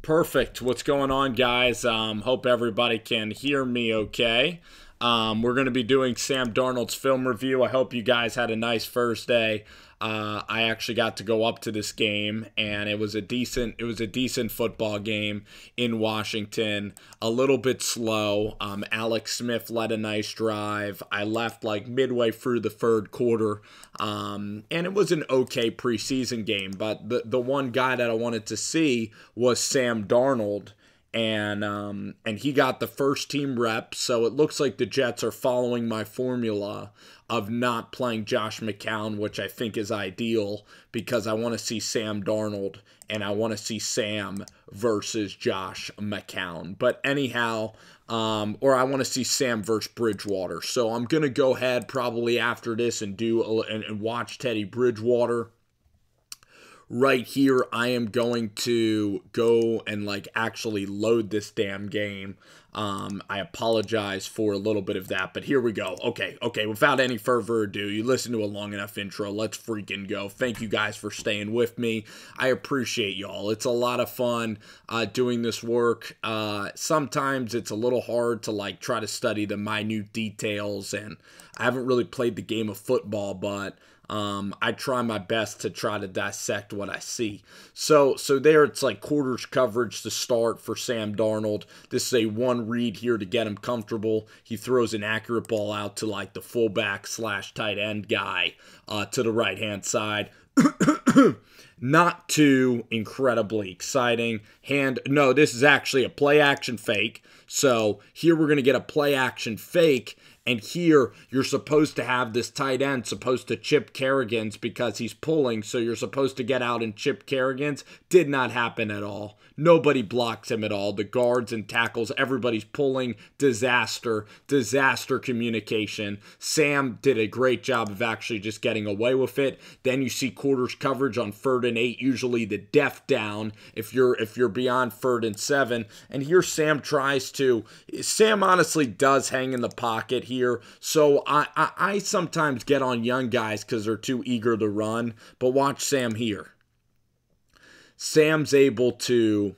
Perfect. What's going on, guys? Hope everybody can hear me okay. We're going to be doing Sam Darnold's film review. I hope you guys had a nice first day. I actually got to go up to this game, and it was a decent football game in Washington. A little bit slow. Alex Smith led a nice drive. I left like midway through the third quarter, and it was an okay preseason game. But the one guy that I wanted to see was Sam Darnold. And he got the first team reps, so it looks like the Jets are following my formula of not playing Josh McCown, which I think is ideal because I want to see Sam Darnold and I want to see Sam versus Josh McCown. But anyhow, or I want to see Sam versus Bridgewater. So I'm gonna go ahead probably after this and watch Teddy Bridgewater. Right here, I am going to go and actually load this damn game. I apologize for a little bit of that, but here we go. Okay, without any further ado, you listened to a long enough intro. Let's freaking go. Thank you guys for staying with me. I appreciate y'all. It's a lot of fun doing this work. Sometimes it's a little hard to try to study the minute details, and I haven't really played the game of football, but I try my best to try to dissect what I see. So there it's quarters coverage to start for Sam Darnold. This is a one read here to get him comfortable. He throws an accurate ball out to the fullback / tight end guy to the right hand side. Not too incredibly exciting. No, this is actually a play action fake. So here we're going to get a play action fake. And here, you're supposed to have this tight end supposed to chip Kerrigan's because he's pulling, so you're supposed to get out and chip Kerrigan's. Did not happen at all. Nobody blocks him at all. The guards and tackles, everybody's pulling. Disaster communication. Sam did a great job of actually just getting away with it. Then you see quarters coverage on 3rd and 8, usually the def down if you're beyond 3rd and 7. And here Sam honestly does hang in the pocket here. So I sometimes get on young guys because they're too eager to run. But watch Sam here. Sam's able to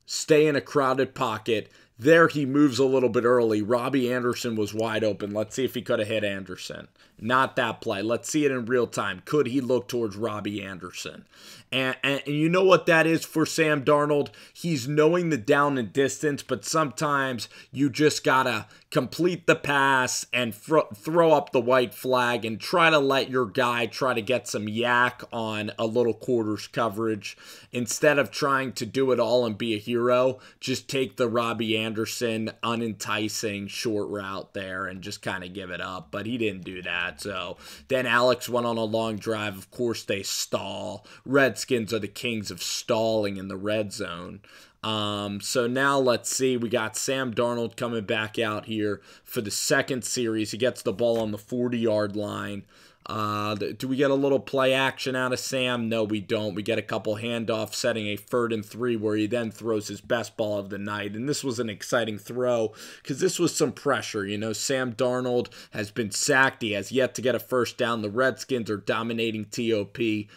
stay in a crowded pocket. There he moves a little bit early. Robbie Anderson was wide open. Let's see if he could have hit Anderson. Not that play. Let's see it in real time. Could he look towards Robbie Anderson? And you know what that is for Sam Darnold? He's knowing the down and distance, but sometimes you just got to complete the pass and throw up the white flag and try to let your guy try to get some yak on a little quarters coverage. Instead of trying to do it all and be a hero, just take the Robbie Anderson unenticing short route there and just kind of give it up. But he didn't do that. So then Alex went on a long drive. Of course, they stall. Redskins are the kings of stalling in the red zone. So now let's see. We got Sam Darnold coming back out here for the second series. He gets the ball on the 40-yard line. Do we get a little play action out of Sam? No, we don't. We get a couple handoffs setting a 3rd and 3 where he then throws his best ball of the night. And this was an exciting throw because this was some pressure. You know, Sam Darnold has been sacked. He has yet to get a first down. The Redskins are dominating TOP.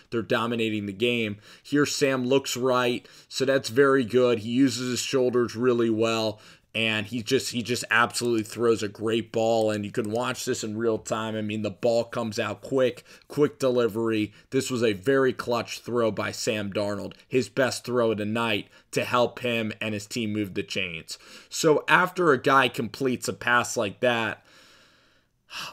They're dominating the game. Here Sam looks right, so that's very good. He uses his shoulders really well. And he just absolutely throws a great ball, and you can watch this in real time. I mean, the ball comes out quick delivery. This was a very clutch throw by Sam Darnold, his best throw of the night to help him and his team move the chains. So after a guy completes a pass like that,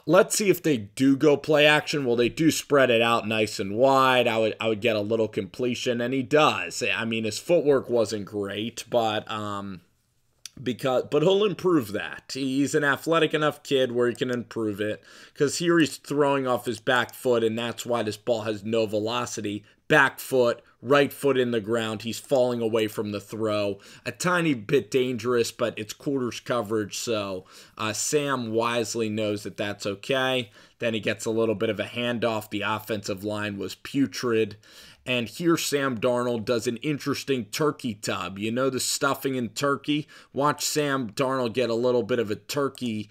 let's see if they do go play action. Well, they do spread it out nice and wide. I would get a little completion, and he does. I mean, his footwork wasn't great, but he'll improve that. He's an athletic enough kid where he can improve it. Because here he's throwing off his back foot, and that's why this ball has no velocity. Back foot, right foot in the ground. He's falling away from the throw. A tiny bit dangerous, but it's quarters coverage, so Sam wisely knows that that's okay. Then he gets a little bit of a handoff. The offensive line was putrid. And here Sam Darnold does an interesting turkey tub. You know the stuffing in turkey? Watch Sam Darnold get a little bit of a turkey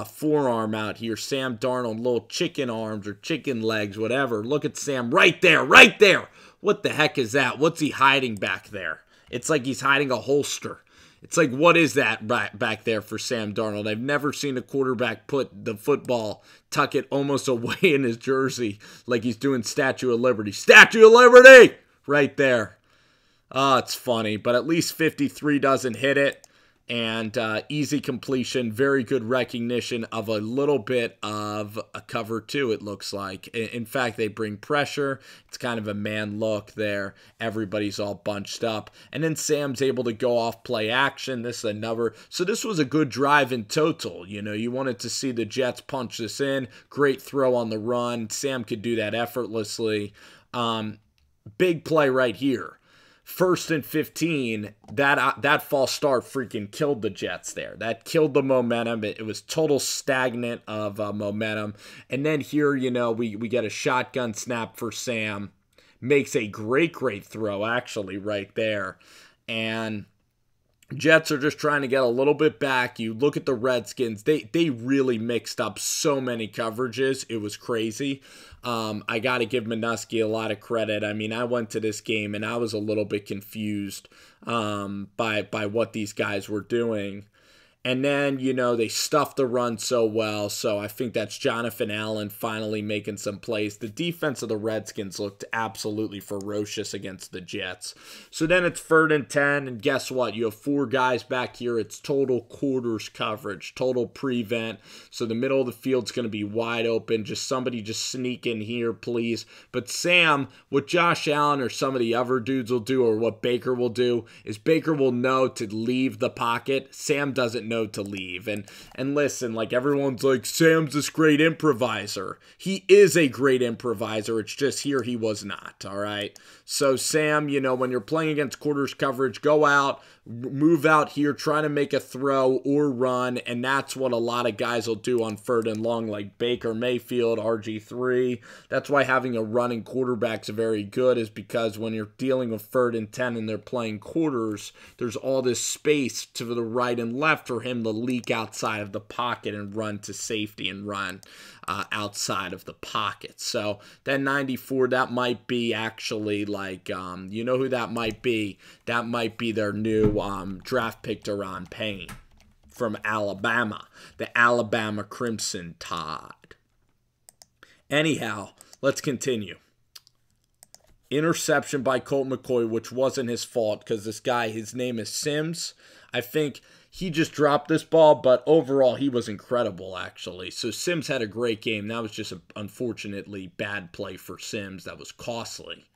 forearm out here. Sam Darnold, little chicken arms or chicken legs, whatever. Look at Sam right there, right there. What the heck is that? What's he hiding back there? It's like he's hiding a holster. It's like, what is that back there for Sam Darnold? I've never seen a quarterback put the football, tuck it almost away in his jersey like he's doing Statue of Liberty. Statue of Liberty! Right there. Oh, it's funny, but at least 53 doesn't hit it. And easy completion, very good recognition of a little bit of a cover two, it looks like. In fact, they bring pressure. It's kind of a man look there. Everybody's all bunched up. And then Sam's able to go off play action. This is another. So this was a good drive in total. You know, you wanted to see the Jets punch this in. Great throw on the run. Sam could do that effortlessly. Big play right here. 1st and 15, that false start freaking killed the Jets there. That killed the momentum. It was total stagnant of momentum. And then here, you know, we get a shotgun snap for Sam. Makes a great throw, actually, right there. And Jets are just trying to get a little bit back. You look at the Redskins. They really mixed up so many coverages. It was crazy. I got to give Minuski a lot of credit. I mean, I went to this game and I was a little bit confused by what these guys were doing. And then, you know, they stuffed the run so well. So I think that's Jonathan Allen finally making some plays. The defense of the Redskins looked absolutely ferocious against the Jets. So then it's 3rd and 10. And guess what? You have 4 guys back here. It's total quarters coverage, total prevent. So the middle of the field's going to be wide open. Just somebody just sneak in here, please. But Sam, what Josh Allen or some of the other dudes will do, or what Baker will do, is Baker will know to leave the pocket. Sam doesn't know to leave. And listen, like, everyone's like, Sam's this great improviser. He is a great improviser. It's just here he was not, all right? So Sam, you know, when you're playing against quarters coverage, go out, move out here, try to make a throw or run, and that's what a lot of guys will do on 3rd and long, like Baker Mayfield, RG3. That's why having a running quarterback's very good, is because when you're dealing with 3rd and 10 and they're playing quarters, there's all this space to the right and left for him to leak outside of the pocket and run to safety and run outside of the pocket. So that 94, that might be actually like, you know who that might be? That might be their new draft pick, Daron Payne from Alabama, the Alabama Crimson Tide. Anyhow, let's continue. Interception by Colt McCoy, which wasn't his fault because this guy, his name is Sims. I think he just dropped this ball, but overall he was incredible, actually. So Sims had a great game. That was just an unfortunately bad play for Sims. That was costly.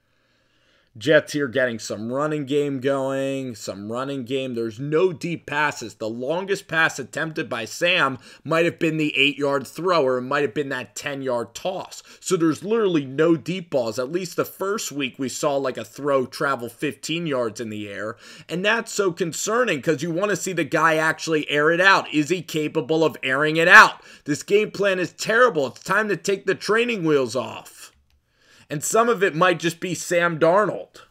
Jets here getting some running game going, There's no deep passes. The longest pass attempted by Sam might have been the 8-yard throw, or it might have been that 10-yard toss. So there's literally no deep balls. At least the first week we saw like a throw travel 15 yards in the air. And that's so concerning because you want to see the guy actually air it out. Is he capable of airing it out? This game plan is terrible. It's time to take the training wheels off. And some of it might just be Sam Darnold.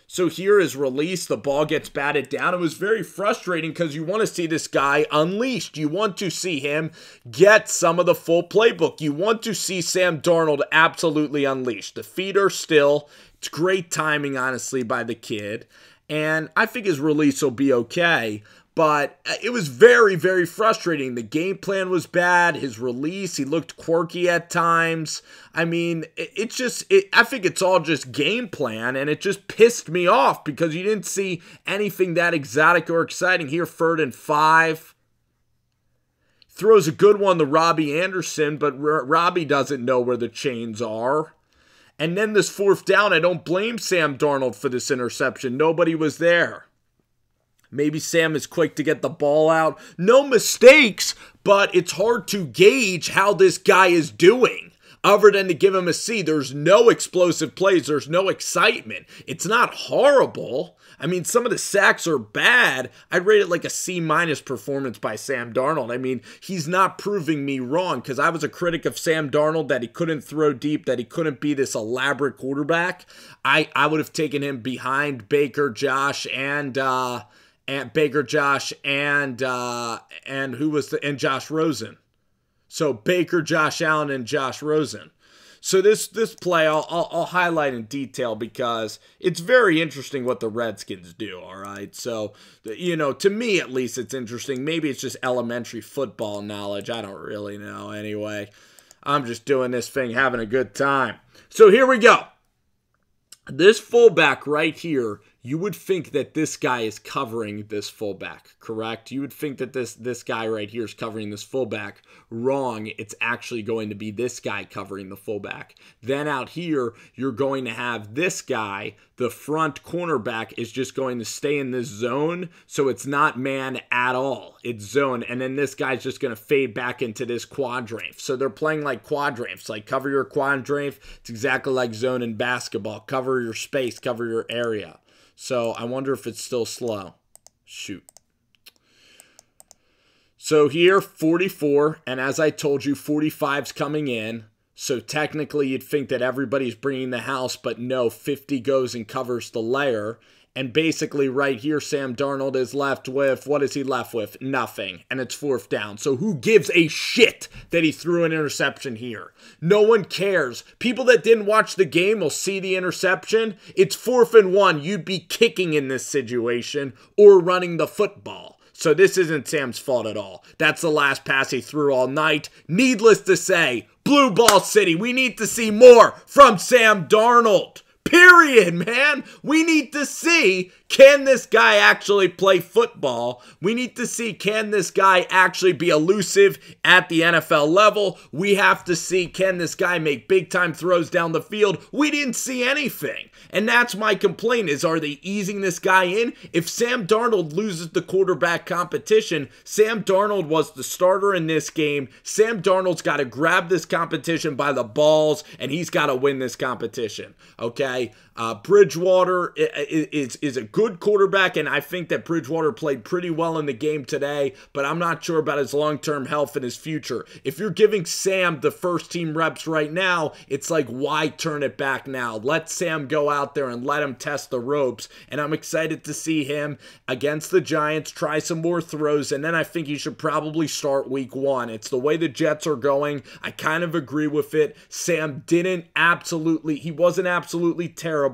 So here is release. The ball gets batted down. It was very frustrating because you want to see this guy unleashed. You want to see him get some of the full playbook. You want to see Sam Darnold absolutely unleashed. The feet are still. It's great timing, honestly, by the kid. And I think his release will be okay. But it was very, very frustrating. The game plan was bad. His release, he looked quirky at times. I mean, I think it's all just game plan, and it just pissed me off because you didn't see anything that exotic or exciting here. 3rd and 5. Throws a good one to Robbie Anderson, but Robbie doesn't know where the chains are. And then this 4th down, I don't blame Sam Darnold for this interception. Nobody was there. Maybe Sam is quick to get the ball out. No mistakes, but it's hard to gauge how this guy is doing. Other than to give him a C, there's no explosive plays. There's no excitement. It's not horrible. I mean, some of the sacks are bad. I'd rate it like a C- performance by Sam Darnold. I mean, he's not proving me wrong because I was a critic of Sam Darnold, that he couldn't throw deep, that he couldn't be this elaborate quarterback. I would have taken him behind Baker, Josh, and Josh Rosen. So Baker, Josh Allen, and Josh Rosen. So this play I'll highlight in detail because it's very interesting what the Redskins do, all right? So, to me at least it's interesting. Maybe it's just elementary football knowledge. I don't really know anyway. I'm just doing this thing, having a good time. So here we go. This fullback right here, you would think that this guy is covering this fullback, correct? You would think that this guy right here is covering this fullback. Wrong. It's actually going to be this guy covering the fullback. Then out here, you're going to have this guy. The front cornerback is just going to stay in this zone, so it's not man at all. It's zone, and then this guy's just going to fade back into this quadrangle. So they're playing like quadrangles, like cover your quadrangle. It's exactly like zone in basketball. Cover your space, cover your area. So I wonder if it's still slow. Shoot. So here, 44, and as I told you, 45's coming in. So technically you'd think that everybody's bringing the house, but no, 50 goes and covers the layer. And basically right here, Sam Darnold is left with, what is he left with? Nothing. And it's 4th down. So who gives a shit that he threw an interception here? No one cares. People that didn't watch the game will see the interception. It's 4th and 1. You'd be kicking in this situation or running the football. So this isn't Sam's fault at all. That's the last pass he threw all night. Needless to say, Blue Ball City, we need to see more from Sam Darnold. Period, man. We need to see, can this guy actually play football? We need to see, can this guy actually be elusive at the NFL level? We have to see, can this guy make big-time throws down the field? We didn't see anything. And that's my complaint is, are they easing this guy in? If Sam Darnold loses the quarterback competition, Sam Darnold was the starter in this game. Sam Darnold's got to grab this competition by the balls, and he's got to win this competition, okay? Bridgewater is a good quarterback, and I think that Bridgewater played pretty well in the game today, but I'm not sure about his long-term health and his future. If you're giving Sam the first-team reps right now, it's like, why turn it back now? Let Sam go out there and let him test the ropes, and I'm excited to see him against the Giants try some more throws, and then I think he should probably start week 1. It's the way the Jets are going. I kind of agree with it. Sam he wasn't absolutely terrible,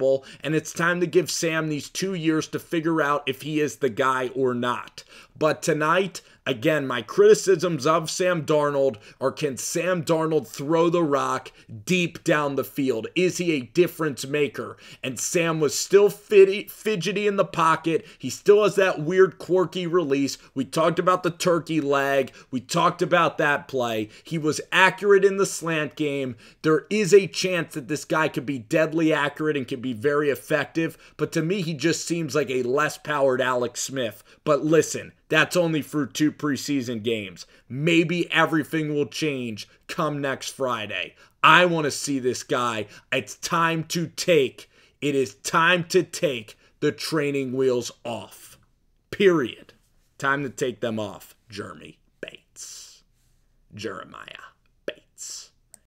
and it's time to give Sam these 2 years to figure out if he is the guy or not. But tonight, again, my criticisms of Sam Darnold are, can Sam Darnold throw the rock deep down the field? Is he a difference maker? And Sam was still fidgety in the pocket. He still has that weird, quirky release. We talked about the turkey leg. We talked about that play. He was accurate in the slant game. There is a chance that this guy could be deadly accurate and could be very effective. But to me, he just seems like a less powered Alex Smith. But listen, that's only through 2 preseason games. Maybe everything will change come next Friday. I want to see this guy. It is time to take the training wheels off. Period. Time to take them off, Jeremiah Bates.